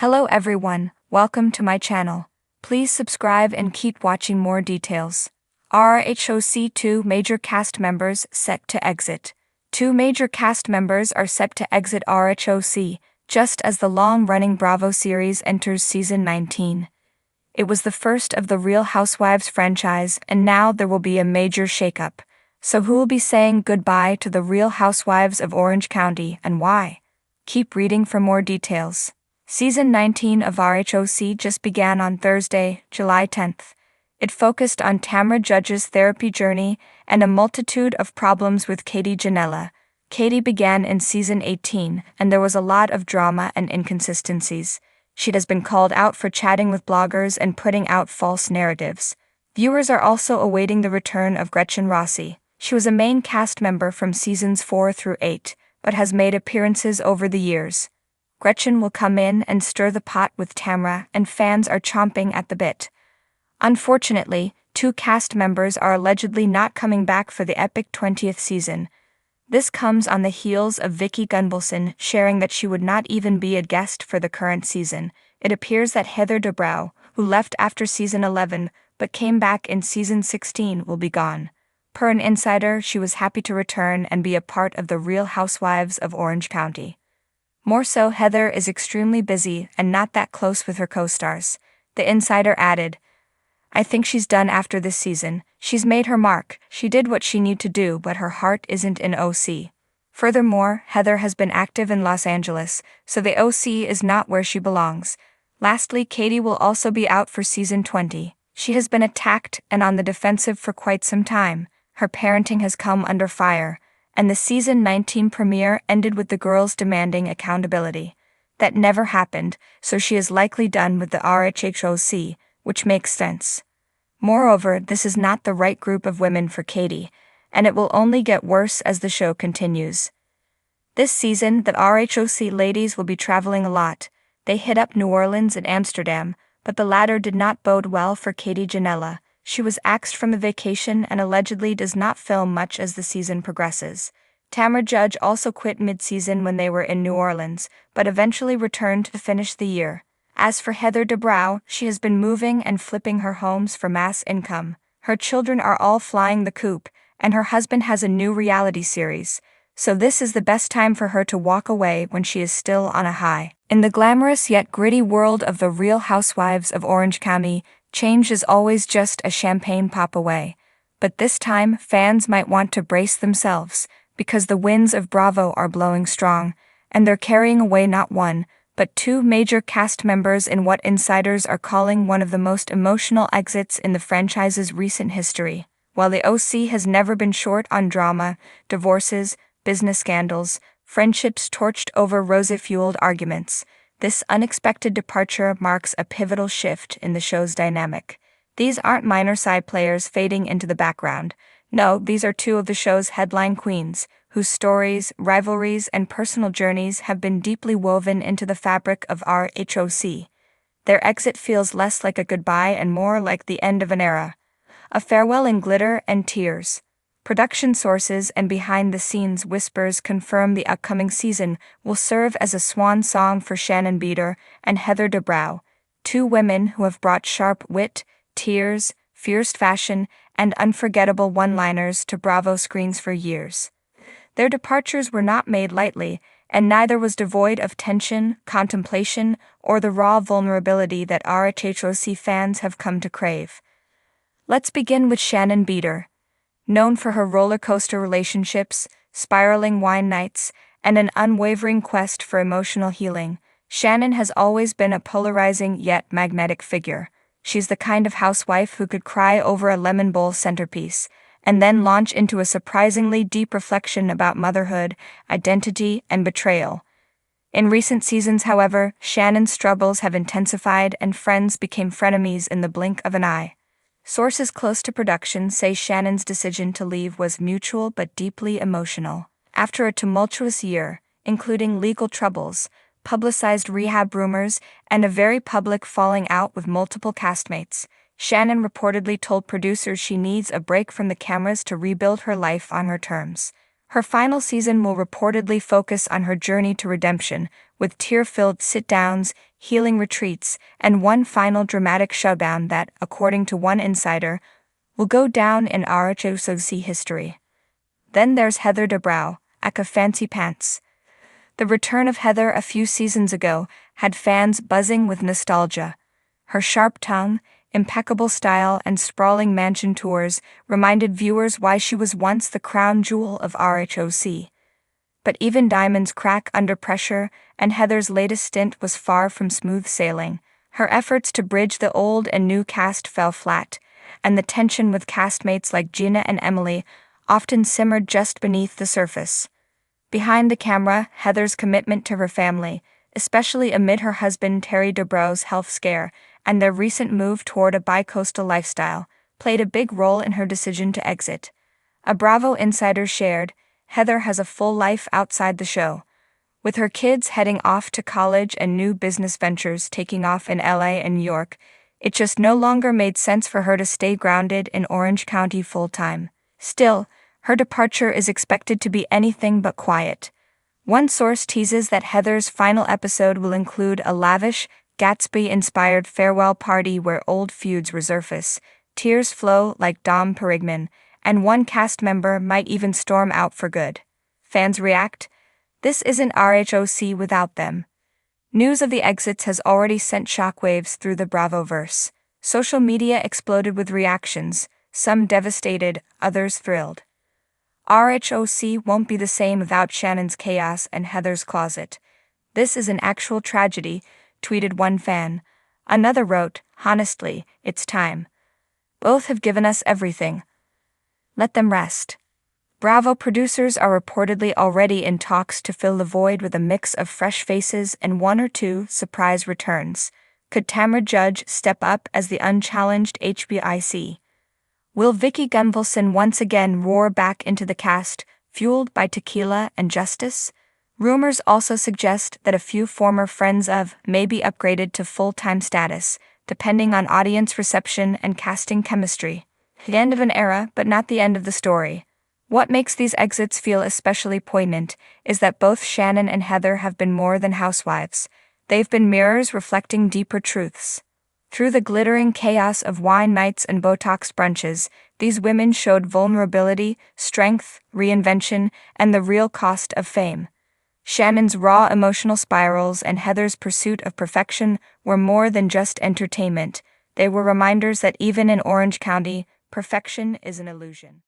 Hello everyone, welcome to my channel. Please subscribe and keep watching more details. RHOC 2 major cast members set to exit. 2 major cast members are set to exit RHOC, just as the long-running Bravo series enters season 19. It was the first of the Real Housewives franchise, and now there will be a major shakeup. So who will be saying goodbye to the Real Housewives of Orange County and why? Keep reading for more details. Season 19 of RHOC just began on Thursday, July 10th. It focused on Tamra Judge's therapy journey and a multitude of problems with Katie Janela. Katie began in season 18, and there was a lot of drama and inconsistencies. She has been called out for chatting with bloggers and putting out false narratives. Viewers are also awaiting the return of Gretchen Rossi. She was a main cast member from seasons 4 through 8, but has made appearances over the years. Gretchen will come in and stir the pot with Tamra, and fans are chomping at the bit. Unfortunately, 2 cast members are allegedly not coming back for the epic 20th season. This comes on the heels of Vicki Gunvalson sharing that she would not even be a guest for the current season. It appears that Heather Dubrow, who left after season 11 but came back in season 16, will be gone. Per an insider, she was happy to return and be a part of the Real Housewives of Orange County. More so, Heather is extremely busy and not that close with her co-stars. The insider added, "I think she's done after this season. She's made her mark. She did what she needed to do, but her heart isn't in OC." Furthermore, Heather has been active in Los Angeles, so the OC is not where she belongs. Lastly, Katie will also be out for season 20. She has been attacked and on the defensive for quite some time. Her parenting has come under fire, and the season 19 premiere ended with the girls demanding accountability. That never happened, so she is likely done with the RHOC, which makes sense. Moreover, this is not the right group of women for Katie, and it will only get worse as the show continues. This season, the RHOC ladies will be traveling a lot. They hit up New Orleans and Amsterdam, but the latter did not bode well for Katie Janela. She was axed from the vacation and allegedly does not film much as the season progresses. Tamra Judge also quit mid-season when they were in New Orleans, but eventually returned to finish the year. As for Heather Dubrow, she has been moving and flipping her homes for mass income. Her children are all flying the coop, and her husband has a new reality series. So this is the best time for her to walk away when she is still on a high. In the glamorous yet gritty world of the Real Housewives of Orange County, change is always just a champagne pop away. But this time, fans might want to brace themselves, because the winds of Bravo are blowing strong, and they're carrying away not 1, but 2 major cast members in what insiders are calling one of the most emotional exits in the franchise's recent history. While the OC has never been short on drama, divorces, business scandals, friendships torched over rosy-fueled arguments, this unexpected departure marks a pivotal shift in the show's dynamic. These aren't minor side players fading into the background. No, these are 2 of the show's headline queens, whose stories, rivalries, and personal journeys have been deeply woven into the fabric of RHOC. Their exit feels less like a goodbye and more like the end of an era. A farewell in glitter and tears. Production sources and behind-the-scenes whispers confirm the upcoming season will serve as a swan song for Shannon Beater and Heather Dubrow, 2 women who have brought sharp wit, tears, fierce fashion, and unforgettable one-liners to Bravo screens for years. Their departures were not made lightly, and neither was devoid of tension, contemplation, or the raw vulnerability that RHOC fans have come to crave. Let's begin with Shannon Beater. Known for her roller coaster relationships, spiraling wine nights, and an unwavering quest for emotional healing, Shannon has always been a polarizing yet magnetic figure. She's the kind of housewife who could cry over a lemon bowl centerpiece, and then launch into a surprisingly deep reflection about motherhood, identity, and betrayal. In recent seasons, however, Shannon's struggles have intensified and friends became frenemies in the blink of an eye. Sources close to production say Shannon's decision to leave was mutual but deeply emotional. After a tumultuous year, including legal troubles, publicized rehab rumors, and a very public falling out with multiple castmates, Shannon reportedly told producers she needs a break from the cameras to rebuild her life on her terms. Her final season will reportedly focus on her journey to redemption, with tear-filled sit-downs, healing retreats, and one final dramatic showdown that, according to one insider, will go down in RHOC history. Then there's Heather Dubrow, aka Fancy Pants. The return of Heather a few seasons ago had fans buzzing with nostalgia. Her sharp tongue, impeccable style, and sprawling mansion tours reminded viewers why she was once the crown jewel of RHOC. But even diamonds crack under pressure, and Heather's latest stint was far from smooth sailing. Her efforts to bridge the old and new cast fell flat, and the tension with castmates like Gina and Emily often simmered just beneath the surface. Behind the camera, Heather's commitment to her family, especially amid her husband Terry Dubrow's health scare and their recent move toward a bi-coastal lifestyle, played a big role in her decision to exit. A Bravo insider shared, Heather has a full life outside the show. With her kids heading off to college and new business ventures taking off in LA and New York, it just no longer made sense for her to stay grounded in Orange County full-time. Still, her departure is expected to be anything but quiet. One source teases that Heather's final episode will include a lavish, Gatsby-inspired farewell party where old feuds resurface, tears flow like Dom Perignon, and one cast member might even storm out for good. Fans react? This isn't RHOC without them. News of the exits has already sent shockwaves through the Bravoverse. Social media exploded with reactions, some devastated, others thrilled. RHOC won't be the same without Shannon's chaos and Heather's closet. This is an actual tragedy, tweeted one fan. Another wrote, honestly, it's time. Both have given us everything. Let them rest. Bravo producers are reportedly already in talks to fill the void with a mix of fresh faces and one or two surprise returns. Could Tamra Judge step up as the unchallenged HBIC? Will Vicky Gunvalson once again roar back into the cast, fueled by tequila and justice? Rumors also suggest that a few former friends of may be upgraded to full-time status, depending on audience reception and casting chemistry. The end of an era, but not the end of the story. What makes these exits feel especially poignant is that both Shannon and Heather have been more than housewives. They've been mirrors reflecting deeper truths. Through the glittering chaos of wine nights and Botox brunches, these women showed vulnerability, strength, reinvention, and the real cost of fame. Shannon's raw emotional spirals and Heather's pursuit of perfection were more than just entertainment. They were reminders that even in Orange County, perfection is an illusion.